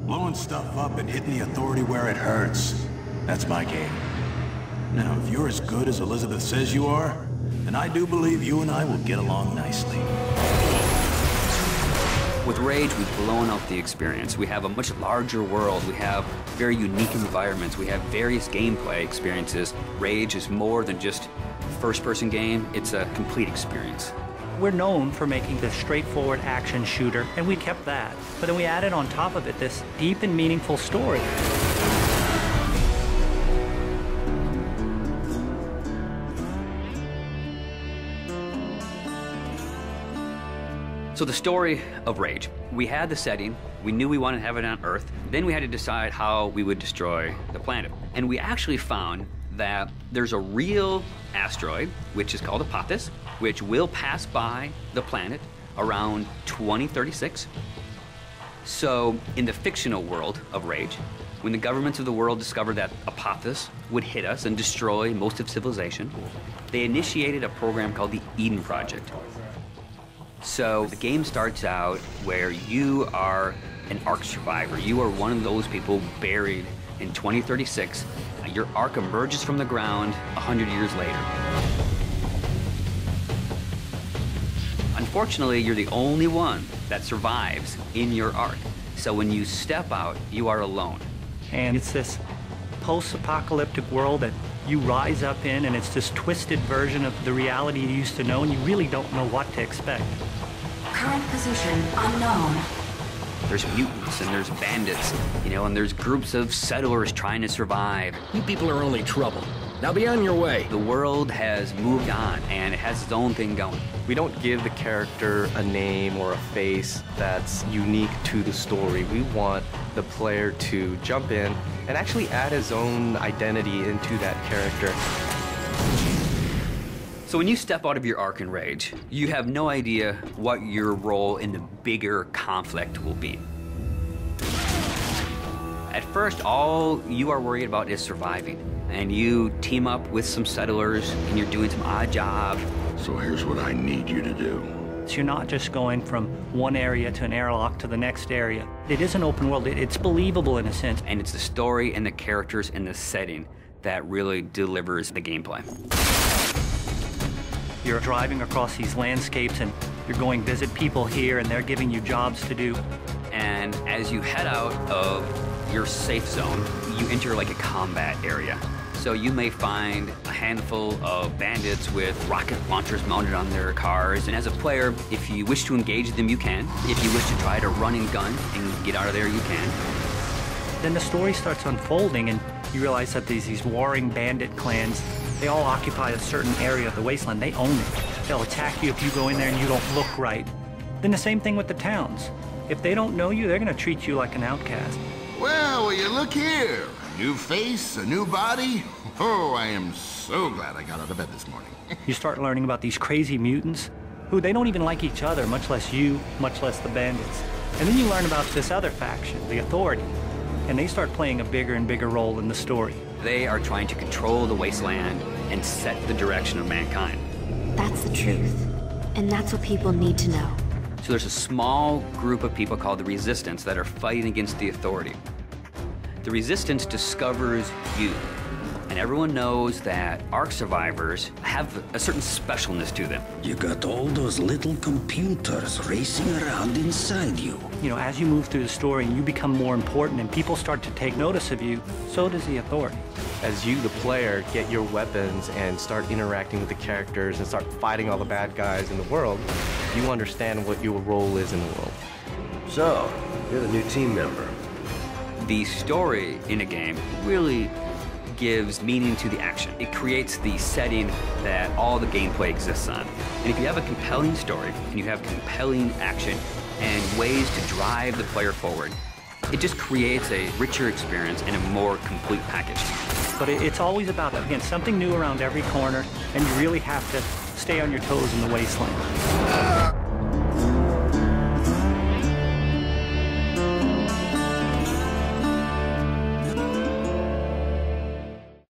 Blowing stuff up and hitting the authority where it hurts. That's my game. Now, if you're as good as Elizabeth says you are, then I do believe you and I will get along nicely. With Rage, we've blown out the experience. We have a much larger world. We have very unique environments. We have various gameplay experiences. Rage is more than just a first-person game. It's a complete experience. We're known for making this straightforward action shooter, and we kept that. But then we added on top of it this deep and meaningful story. So the story of Rage. We had the setting, we knew we wanted to have it on Earth, then we had to decide how we would destroy the planet. And we actually found that there's a real asteroid, which is called Apophis, which will pass by the planet around 2036. So in the fictional world of Rage, when the governments of the world discovered that Apophis would hit us and destroy most of civilization, they initiated a program called the Eden Project. So the game starts out where you are an Ark survivor. You are one of those people buried in 2036. Your Ark emerges from the ground 100 years later. Unfortunately, you're the only one that survives in your Ark. So when you step out, you are alone. And it's this post-apocalyptic world that you rise up in, and it's this twisted version of the reality you used to know, and you really don't know what to expect. Current position unknown. There's mutants and there's bandits, you know, and there's groups of settlers trying to survive. You people are only trouble. Now be on your way. The world has moved on, and it has its own thing going. We don't give the character a name or a face that's unique to the story. We want the player to jump in and actually add his own identity into that character. So when you step out of your Ark in Rage, you have no idea what your role in the bigger conflict will be. At first, all you are worried about is surviving. And you team up with some settlers, and you're doing some odd jobs. So here's what I need you to do. So you're not just going from one area to an airlock to the next area. It is an open world. It's believable in a sense. And it's the story and the characters and the setting that really delivers the gameplay. You're driving across these landscapes, and you're going visit people here, and they're giving you jobs to do. And as you head out of your safe zone, you enter like a combat area. So you may find a handful of bandits with rocket launchers mounted on their cars. And as a player, if you wish to engage them, you can. If you wish to try to run and gun and get out of there, you can. Then the story starts unfolding, and you realize that these warring bandit clans, they all occupy a certain area of the wasteland. They own it. They'll attack you if you go in there and you don't look right. Then the same thing with the towns. If they don't know you, they're going to treat you like an outcast. Well, will you look here? A new face, a new body. Oh, I am so glad I got out of bed this morning. You start learning about these crazy mutants who they don't even like each other, much less you, much less the bandits. And then you learn about this other faction, the Authority, and they start playing a bigger and bigger role in the story. They are trying to control the wasteland and set the direction of mankind. That's the truth. And that's what people need to know. So there's a small group of people called the Resistance that are fighting against the Authority. The Resistance discovers you, and everyone knows that Ark survivors have a certain specialness to them. You got all those little computers racing around inside you. You know, as you move through the story, you become more important, and people start to take notice of you, so does the Authority. As you, the player, get your weapons and start interacting with the characters and start fighting all the bad guys in the world, you understand what your role is in the world. So, you're the new team member. The story in a game really gives meaning to the action. It creates the setting that all the gameplay exists on. And if you have a compelling story, and you have compelling action, and ways to drive the player forward, it just creates a richer experience and a more complete package. But it's always about, again, something new around every corner, and you really have to stay on your toes in the wasteland.